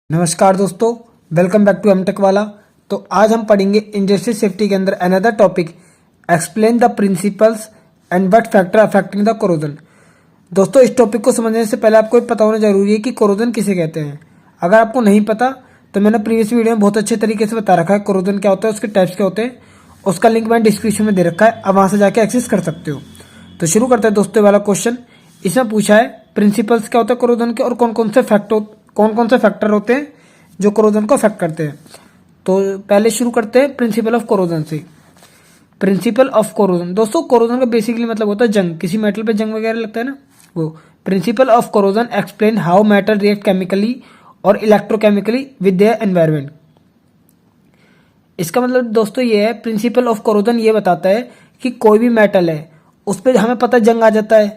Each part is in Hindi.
नमस्कार दोस्तों, वेलकम बैक टू एमटेक वाला। तो आज हम पढ़ेंगे इंडस्ट्रियल सेफ्टी के अंदर another topic, explain the principles and what factor affecting the corrosion. दोस्तों, इस टॉपिक को समझने से पहले आपको पता होना जरूरी है कि कोरोजन किसे कहते हैं। अगर आपको नहीं पता तो मैंने प्रीवियस वीडियो में बहुत अच्छे तरीके से बता रखा है कोरोजन क्या होता है, उसके टाइप्स क्या होते हैं। उसका लिंक मैंने डिस्क्रिप्शन में दे रखा है, आप वहां से जाके एक्सेस कर सकते हो। तो शुरू करते हैं दोस्तों वाला क्वेश्चन। इसमें पूछा है प्रिंसिपल्स क्या होता है कोरोजन के और कौन कौन से फैक्टर होते हैं जो कोरोजन को अफेक्ट करते हैं। तो पहले शुरू करते हैं प्रिंसिपल ऑफ कोरोजन से। प्रिंसिपल ऑफ कोरोजन, दोस्तों कोरोजन का बेसिकली मतलब होता है जंग, किसी मेटल पे जंग वगैरह लगता है ना वो। Principle of corrosion explain how metal react chemically और इलेक्ट्रोकेमिकली विद देयर एनवायरमेंट। इसका मतलब दोस्तों ये है, प्रिंसिपल ऑफ कोरोजन ये बताता है कि कोई भी मेटल है उस पर हमें पता जंग आ जाता है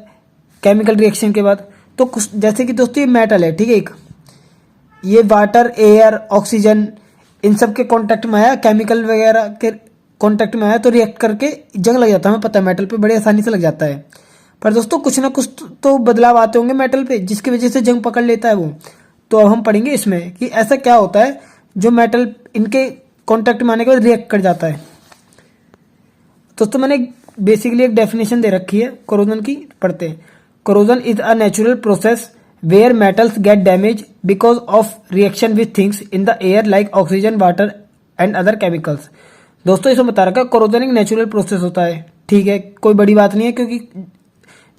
केमिकल रिएक्शन के बाद। तो कुछ जैसे कि दोस्तों ये मेटल है, ठीक है, एक ये वाटर, एयर, ऑक्सीजन इन सब के कांटेक्ट में आया, केमिकल वगैरह के कांटेक्ट में आया तो रिएक्ट करके जंग लग जाता है। हमें पता है मेटल पे बड़ी आसानी से लग जाता है। पर दोस्तों कुछ ना कुछ तो बदलाव आते होंगे मेटल पे जिसकी वजह से जंग पकड़ लेता है वो। तो अब हम पढ़ेंगे इसमें कि ऐसा क्या होता है जो मेटल इनके कांटेक्ट में आने के बाद रिएक्ट कर जाता है। दोस्तों मैंने बेसिकली एक डेफिनेशन दे रखी है कोरोजन की, पढ़ते हैं। Corrosion is a natural process where metals get damaged because of reaction with things in the air like oxygen, water and other chemicals। दोस्तों इसमें बता रखा है कोरोजन एक नेचुरल प्रोसेस होता है, ठीक है, कोई बड़ी बात नहीं है क्योंकि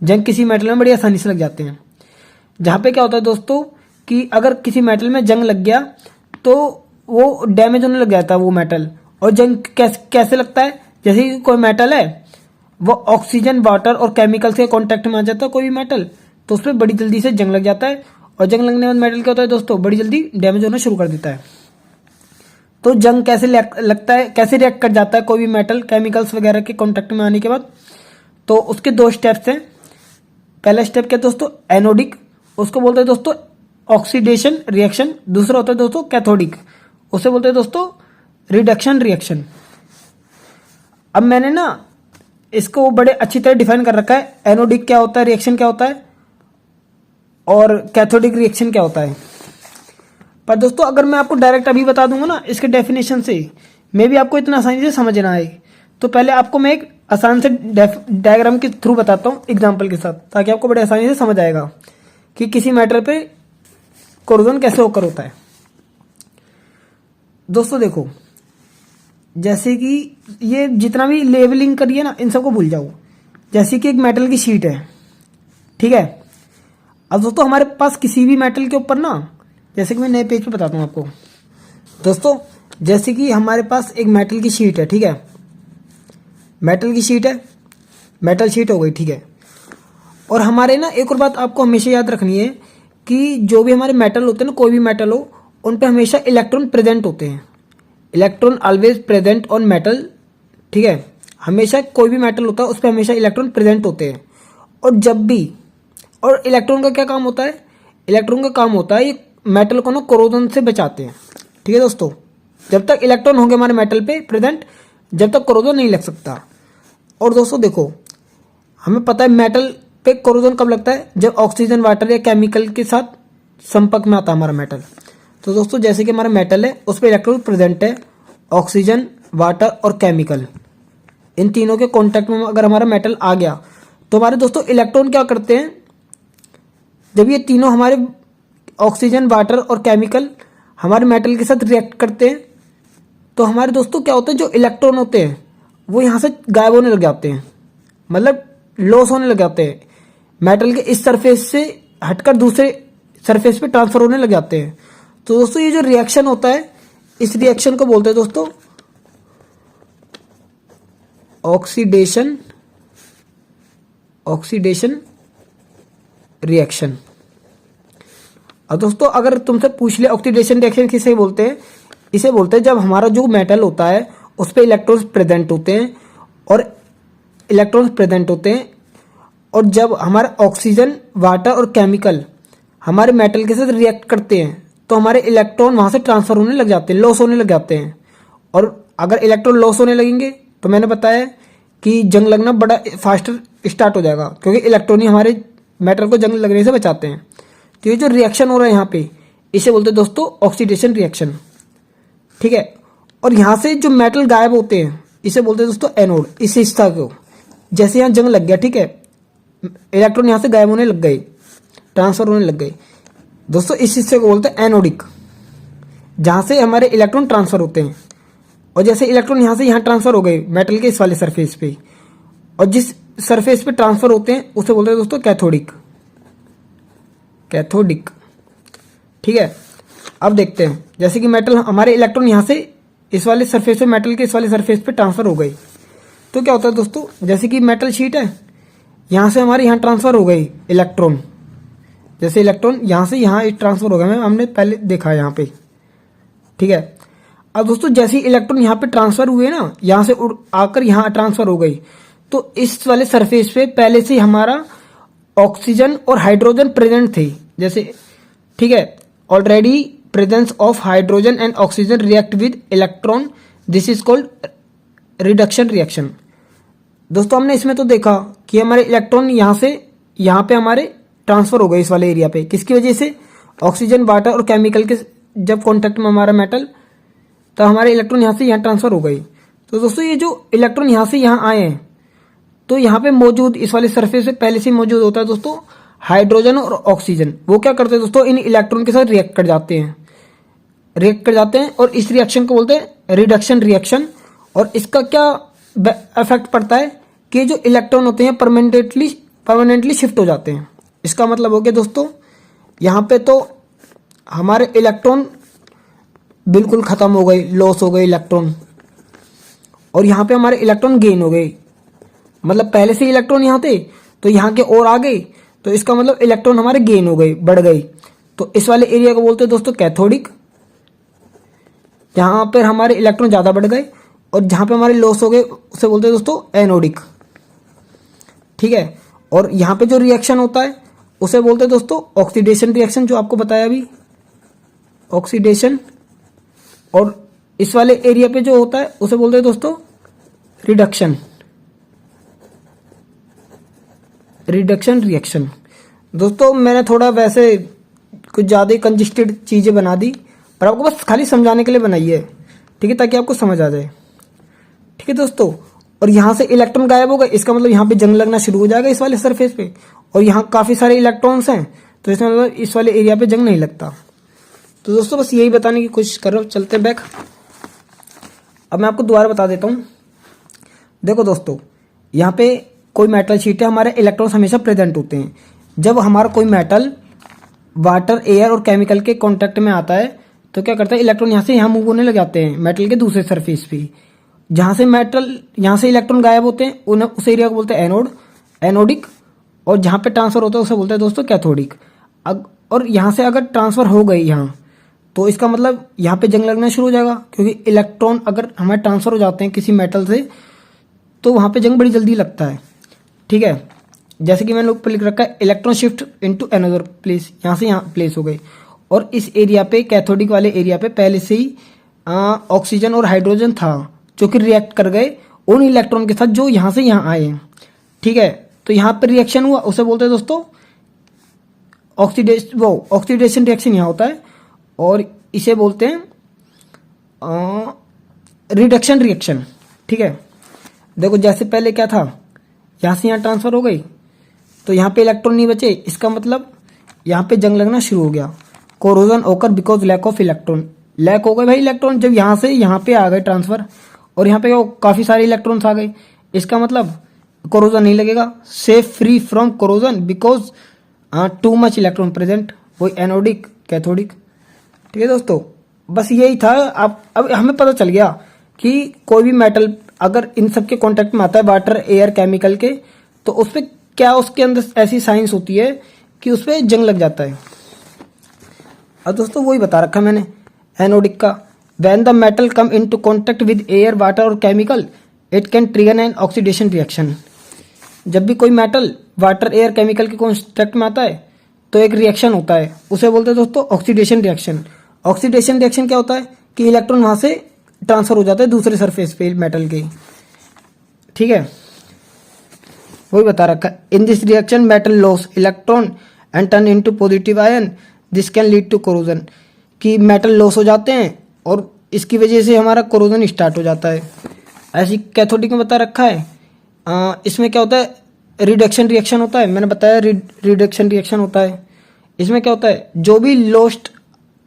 जंग किसी मेटल में बड़ी आसानी से लग जाते हैं। जहाँ पे क्या होता है दोस्तों कि अगर किसी मेटल में जंग लग गया तो वो डैमेज होने लग जाता है वो मेटल। और जंग कैसे लगता है, जैसे कि कोई मेटल है वो ऑक्सीजन, वाटर और केमिकल से कॉन्टेक्ट में आ जाता है कोई भी मेटल, तो उस पर बड़ी जल्दी से जंग लग जाता है। और जंग लगने के बाद मेटल क्या होता है दोस्तों, बड़ी जल्दी डैमेज होना शुरू कर देता है। तो जंग कैसे लगता है, कैसे रिएक्ट कर जाता है कोई भी मेटल केमिकल्स वगैरह के कांटेक्ट में आने के बाद। तो उसके दो स्टेप्स हैं। पहला स्टेप क्या है दोस्तों, एनोडिक, उसको बोलते हैं दोस्तों ऑक्सीडेशन रिएक्शन। दूसरा होता है दोस्तों कैथोडिक, उसे बोलते हैं दोस्तों रिडक्शन रिएक्शन। अब मैंने ना इसको बड़े अच्छी तरह डिफाइन कर रखा है, एनोडिक क्या होता है, रिएक्शन क्या होता है और कैथोडिक रिएक्शन क्या होता है। पर दोस्तों अगर मैं आपको डायरेक्ट अभी बता दूंगा ना इसके डेफिनेशन से, मे भी आपको इतना आसानी से समझ ना आए। तो पहले आपको मैं एक आसान से डायग्राम के थ्रू बताता हूँ एग्जांपल के साथ, ताकि आपको बड़े आसानी से समझ आएगा कि किसी मैटर पे कोरोजन कैसे होकर होता है। दोस्तों देखो, जैसे कि ये जितना भी लेवलिंग करिए ना इन सबको भूल जाओ। जैसे कि एक मेटल की शीट है, ठीक है। अब दोस्तों हमारे पास किसी भी मेटल के ऊपर ना, जैसे कि मैं नए पेज पे बताता हूँ आपको। दोस्तों जैसे कि हमारे पास एक मेटल की शीट है, ठीक है, मेटल की शीट है, मेटल शीट हो गई, ठीक है। और हमारे ना एक और बात आपको हमेशा याद रखनी है कि जो भी हमारे मेटल होते हैं ना, कोई भी मेटल हो, उन पर हमेशा इलेक्ट्रॉन प्रेजेंट होते हैं। Electron always present on metal, ठीक है, हमेशा कोई भी मेटल होता है उस पर हमेशा इलेक्ट्रॉन प्रेजेंट होते हैं। और जब भी, और इलेक्ट्रॉन का क्या काम होता है, इलेक्ट्रॉन का काम होता है ये मेटल को ना कोरोजन से बचाते हैं, ठीक है दोस्तों। जब तक इलेक्ट्रॉन होंगे हमारे मेटल पे प्रेजेंट, जब तक कोरोजन नहीं लग सकता। और दोस्तों देखो, हमें पता है मेटल पे कोरोजन कब लगता है, जब ऑक्सीजन, वाटर या केमिकल के साथ संपर्क में आता है हमारा मेटल। तो दोस्तों जैसे कि हमारा मेटल है उस पर इलेक्ट्रॉन प्रेजेंट है, ऑक्सीजन, वाटर और केमिकल, इन तीनों के कांटेक्ट में अगर हमारा मेटल आ गया तो हमारे दोस्तों इलेक्ट्रॉन क्या करते हैं, जब ये तीनों हमारे ऑक्सीजन, वाटर और केमिकल हमारे मेटल के साथ रिएक्ट करते हैं तो हमारे दोस्तों क्या होता है, जो इलेक्ट्रॉन होते हैं वो यहाँ से गायब होने लग जाते हैं, मतलब लॉस होने लग जाते हैं, मेटल के इस सरफेस से हटकर दूसरे सरफेस पे ट्रांसफर होने लग जाते हैं। तो दोस्तों ये जो रिएक्शन होता है, इस रिएक्शन को बोलते हैं दोस्तों ऑक्सीडेशन रिएक्शन। अब दोस्तों अगर तुमसे पूछ ले ऑक्सीडेशन रिएक्शन किसे बोलते हैं, इसे बोलते हैं जब हमारा जो मेटल होता है उस पर इलेक्ट्रॉन्स प्रेजेंट होते हैं और जब हमारा ऑक्सीजन, वाटर और केमिकल हमारे मेटल के साथ रिएक्ट करते हैं तो हमारे इलेक्ट्रॉन वहां से ट्रांसफर होने लग जाते हैं, लॉस होने लग जाते हैं। और अगर इलेक्ट्रॉन लॉस होने लगेंगे तो मैंने बताया कि जंग लगना बड़ा फास्टर स्टार्ट हो जाएगा, क्योंकि इलेक्ट्रॉन ही हमारे मेटल को जंग लगने से बचाते हैं। तो ये जो रिएक्शन हो रहा है यहाँ पे, इसे बोलते हैं दोस्तों ऑक्सीडेशन रिएक्शन, ठीक है। और यहाँ से जो मेटल गायब होते हैं इसे बोलते हैं दोस्तों एनोड। इस हिस्सा को जैसे यहाँ जंग लग गया, ठीक है, इलेक्ट्रॉन यहाँ से गायब होने लग गए, ट्रांसफर होने लग गए दोस्तों, इस हिस्से को बोलते हैं एनोडिक, जहाँ से हमारे इलेक्ट्रॉन ट्रांसफर होते हैं। और जैसे इलेक्ट्रॉन यहाँ से यहाँ ट्रांसफर हो गए मेटल के इस वाले सरफेस पे, और जिस सरफेस पे ट्रांसफर होते हैं उसे बोलते हैं दोस्तों कैथोडिक, कैथोडिक, ठीक है। अब देखते हैं जैसे कि मेटल हमारे इलेक्ट्रॉन यहाँ से इस वाले सरफेस पे, मेटल के इस वाले सरफेस पे ट्रांसफर हो गई, तो क्या होता है दोस्तों, जैसे कि मेटल शीट है, यहाँ से हमारे यहाँ ट्रांसफर हो गई इलेक्ट्रॉन, जैसे इलेक्ट्रॉन यहाँ से यहाँ ट्रांसफर हो गया, हमने पहले देखा है यहाँ पे, ठीक है। अब दोस्तों जैसे ही इलेक्ट्रॉन यहाँ पे ट्रांसफर हुए ना, यहाँ से उड़ आकर यहाँ ट्रांसफर हो गई, तो इस वाले सरफेस पे पहले से हमारा ऑक्सीजन और हाइड्रोजन प्रेजेंट थे, जैसे, ठीक है, already presence of hydrogen and oxygen react with electron, this is called reduction reaction. दोस्तों हमने इसमें तो देखा कि हमारे इलेक्ट्रॉन यहाँ से यहाँ पे हमारे ट्रांसफर हो गए इस वाले एरिया पे, किसकी वजह से, ऑक्सीजन, वाटर और केमिकल के जब कॉन्टेक्ट में हमारा मेटल, तो हमारे इलेक्ट्रॉन यहाँ से यहाँ ट्रांसफर हो गई। तो दोस्तों ये जो इलेक्ट्रॉन यहाँ से यहाँ आए हैं, तो यहाँ पे मौजूद इस वाले सरफेस पे पहले से मौजूद होता है दोस्तों हाइड्रोजन और ऑक्सीजन। वो क्या करते हैं दोस्तों, इन इलेक्ट्रॉन के साथ रिएक्ट कर जाते हैं, रिएक्ट कर जाते हैं, और इस रिएक्शन को बोलते हैं रिडक्शन रिएक्शन। और इसका क्या इफेक्ट पड़ता है कि जो इलेक्ट्रॉन होते हैं परमानेंटली शिफ्ट हो जाते हैं। इसका मतलब हो गया दोस्तों, यहाँ पे तो हमारे इलेक्ट्रॉन बिल्कुल खत्म हो गए, लॉस हो गए इलेक्ट्रॉन, और यहाँ पे हमारे इलेक्ट्रॉन गेन हो गए, मतलब पहले से इलेक्ट्रॉन यहाँ थे तो यहाँ के और आ गए, तो इसका मतलब इलेक्ट्रॉन हमारे गेन हो गए, बढ़ गए। तो इस वाले एरिया को बोलते हैं दोस्तों कैथोडिक, जहाँ पर हमारे इलेक्ट्रॉन ज़्यादा बढ़ गए, और जहाँ पे हमारे लॉस हो गए उसे बोलते हैं दोस्तों एनोडिक, ठीक है। और यहाँ पे जो रिएक्शन होता है उसे बोलते हैं दोस्तों ऑक्सीडेशन रिएक्शन, जो आपको बताया अभी, ऑक्सीडेशन। और इस वाले एरिया पे जो होता है उसे बोलते हैं दोस्तों रिडक्शन, रिडक्शन रिएक्शन। दोस्तों मैंने थोड़ा वैसे कुछ ज़्यादा कंजेस्टेड चीज़ें बना दी, पर आपको बस खाली समझाने के लिए बनाई है, ठीक है, ताकि आपको समझ आ जाए, ठीक है दोस्तों। और यहाँ से इलेक्ट्रॉन गायब हो गए, इसका मतलब यहाँ पे जंग लगना शुरू हो जाएगा इस वाले सरफेस पे, और यहाँ काफ़ी सारे इलेक्ट्रॉन्स हैं, तो इसका मतलब इस वाले एरिया पे जंग नहीं लगता। तो दोस्तों बस यही बताने की कोशिश कर रहा हूँ। चलते हैं बैक। अब मैं आपको दोबारा बता देता हूँ। देखो दोस्तों, यहाँ पे कोई मेटल शीट है, हमारे इलेक्ट्रॉन्स हमेशा प्रेजेंट होते हैं। जब हमारा कोई मेटल वाटर, एयर और केमिकल के कॉन्टेक्ट में आता है, तो क्या करता है, इलेक्ट्रॉन यहाँ से यहाँ मूव होने लग जाते हैं मेटल के दूसरे सरफेस पे। जहाँ से मेटल, यहाँ से इलेक्ट्रॉन गायब होते हैं उस एरिया को बोलते हैं एनोड, एनोडिक। और जहाँ पे ट्रांसफर होता है उसे बोलते हैं दोस्तों कैथोडिक। और यहाँ से अगर ट्रांसफर हो गई यहाँ, तो इसका मतलब यहाँ पे जंग लगना शुरू हो जाएगा, क्योंकि इलेक्ट्रॉन अगर हमारे ट्रांसफर हो जाते हैं किसी मेटल से, तो वहाँ पे जंग बड़ी जल्दी लगता है, ठीक है। जैसे कि मैंने ऊपर लिख रखा है electron shift into another place, यहाँ से यहाँ प्लेस हो गई। और इस एरिया पे, कैथोडिक वाले एरिया पे पहले से ही ऑक्सीजन और हाइड्रोजन था, जो कि रिएक्ट कर गए उन इलेक्ट्रॉन के साथ जो यहाँ से यहाँ आए हैं, ठीक है। तो यहाँ पर रिएक्शन हुआ, उसे बोलते हैं दोस्तों ऑक्सीडेशन रिएक्शन यहाँ होता है, और इसे बोलते हैं रिडक्शन रिएक्शन, ठीक है। देखो जैसे पहले क्या था, यहाँ से यहाँ ट्रांसफर हो गई, तो यहाँ पे इलेक्ट्रॉन नहीं बचे, इसका मतलब यहाँ पे जंग लगना शुरू हो गया। Corrosion occur because lack of electron, lack हो गए भाई इलेक्ट्रॉन, जब यहाँ से यहाँ पे आ गए ट्रांसफर, और यहाँ पे काफ़ी सारे इलेक्ट्रॉन्स आ गए, इसका मतलब कोरोजन नहीं लगेगा। Safe free from corrosion because too much electron present, वही एनोडिक, कैथोडिक, ठीक है दोस्तों। बस यही था। अब हमें पता चल गया कि कोई भी मेटल अगर इन सब के कॉन्टेक्ट में आता है, वाटर, एयर, केमिकल के, तो उस पर क्या, उसके अंदर ऐसी साइंस होती है कि उस पर जंग लग जाता है। अब दोस्तों वही बता रखा मैंने एनोडिक का। When the metal come into contact with air, water और chemical, it can trigger an oxidation reaction. जब भी कोई मेटल वाटर, एयर, केमिकल के कांटेक्ट में आता है, तो एक रिएक्शन होता है, उसे बोलते हैं दोस्तों ऑक्सीडेशन रिएक्शन। ऑक्सीडेशन रिएक्शन क्या होता है कि इलेक्ट्रॉन वहां से ट्रांसफर हो जाता है दूसरे सरफेस पे मेटल के, ठीक है, वही बता रखा है। In this reaction metal loss electron and turn into positive ion, this can lead to corrosion. कि मेटल लॉस हो जाते हैं और इसकी वजह से हमारा कोरोजन स्टार्ट हो जाता है। ऐसी कैथोडिक में बता रखा है। इसमें क्या होता है, रिडक्शन रिएक्शन होता है, मैंने बताया रिडक्शन रिएक्शन होता है। इसमें क्या होता है, जो भी लॉस्ट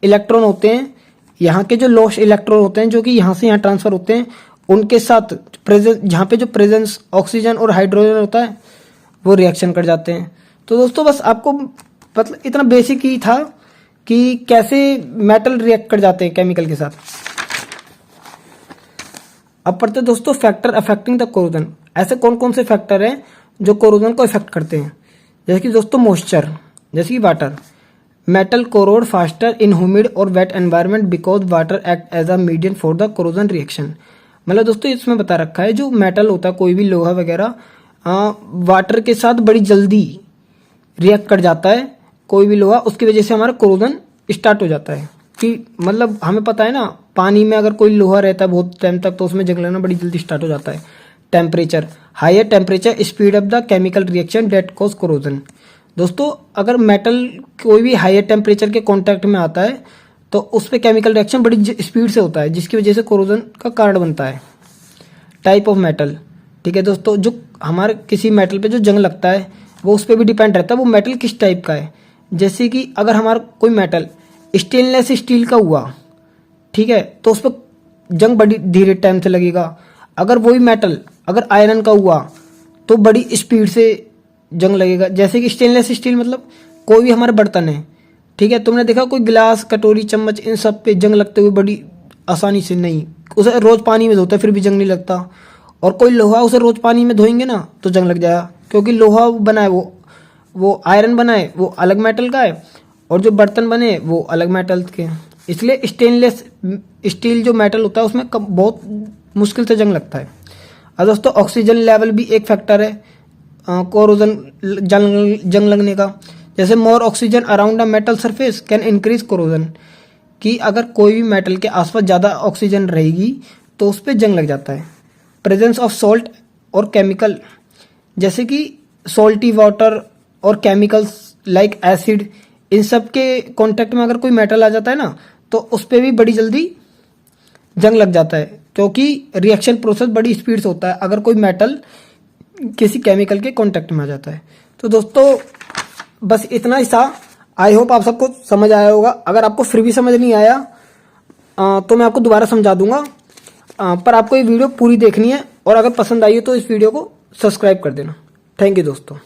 इलेक्ट्रॉन होते हैं, यहाँ के जो लॉस्ट इलेक्ट्रॉन होते हैं जो कि यहाँ से यहाँ ट्रांसफर होते हैं, उनके साथ प्रेजेंस, जहाँ पे जो प्रेजेंस ऑक्सीजन और हाइड्रोजन होता है वो रिएक्शन कर जाते हैं। तो दोस्तों बस आपको मतलब इतना बेसिक ही था कि कैसे मेटल रिएक्ट कर जाते हैं केमिकल के साथ। अब पढ़ते हैं दोस्तों फैक्टर अफेक्टिंग द कोरोजन। ऐसे कौन कौन से फैक्टर हैं जो कोरोजन को इफेक्ट करते हैं। जैसे कि दोस्तों मॉइस्चर, जैसे कि water. Metal corrode faster in humid और wet environment because water act as a medium for the corrosion reaction. मतलब दोस्तों इसमें बता रखा है जो मेटल होता है, कोई भी लोहा वगैरह, वाटर के साथ बड़ी जल्दी रिएक्ट कर जाता है कोई भी लोहा, उसकी वजह से हमारा कोरोजन स्टार्ट हो जाता है। कि मतलब हमें पता है ना, पानी में अगर कोई लोहा रहता है बहुत टाइम तक तो उसमें जंग लगना बड़ी जल्दी स्टार्ट हो जाता है। Temperature, higher temperature speed up the chemical reaction that cause corrosion. दोस्तों अगर मेटल कोई भी हायर टेम्परेचर के कांटेक्ट में आता है तो उस पर केमिकल रिएक्शन बड़ी स्पीड से होता है, जिसकी वजह से कोरोजन का कारण बनता है। टाइप ऑफ मेटल, ठीक है दोस्तों, जो हमारे किसी मेटल पे जो जंग लगता है वो उस पर भी डिपेंड रहता है वो मेटल किस टाइप का है। जैसे कि अगर हमारा कोई मेटल स्टेनलेस स्टील का हुआ, ठीक है, तो उस पर जंग बड़ी धीरे टाइम से लगेगा। अगर वही मेटल अगर आयरन का हुआ तो बड़ी स्पीड से जंग लगेगा। जैसे कि स्टेनलेस स्टील मतलब कोई भी हमारे बर्तन है, ठीक है, तुमने देखा कोई गिलास कटोरी चम्मच इन सब पे जंग लगते हुए बड़ी आसानी से नहीं, उसे रोज पानी में धोते हैं फिर भी जंग नहीं लगता। और कोई लोहा उसे रोज पानी में धोएंगे ना तो जंग लग जाएगा, क्योंकि लोहा बनाए वो आयरन बनाए वो अलग मेटल का है और जो बर्तन बने वो अलग मेटल के हैं। इसलिए स्टेनलेस स्टील जो मेटल होता है उसमें बहुत मुश्किल से जंग लगता है। और दोस्तों ऑक्सीजन लेवल भी एक फैक्टर है कोरोजन जंग लगने का। जैसे मोर oxygen around a metal surface can increase corrosion, कि अगर कोई भी मेटल के आसपास ज़्यादा ऑक्सीजन रहेगी तो उस पर जंग लग जाता है। प्रेजेंस ऑफ सॉल्ट और केमिकल, जैसे कि सॉल्टी वाटर और केमिकल्स लाइक एसिड, इन सब के कांटेक्ट में अगर कोई मेटल आ जाता है ना तो उस पर भी बड़ी जल्दी जंग लग जाता है, क्योंकि रिएक्शन प्रोसेस बड़ी स्पीड से होता है अगर कोई मेटल किसी केमिकल के कांटेक्ट में आ जाता है। तो दोस्तों बस इतना ही था। आई होप आप सबको समझ आया होगा। अगर आपको फिर भी समझ नहीं आया तो मैं आपको दोबारा समझा दूंगा, पर आपको ये वीडियो पूरी देखनी है और अगर पसंद आई हो तो इस वीडियो को सब्सक्राइब कर देना। थैंक यू दोस्तों।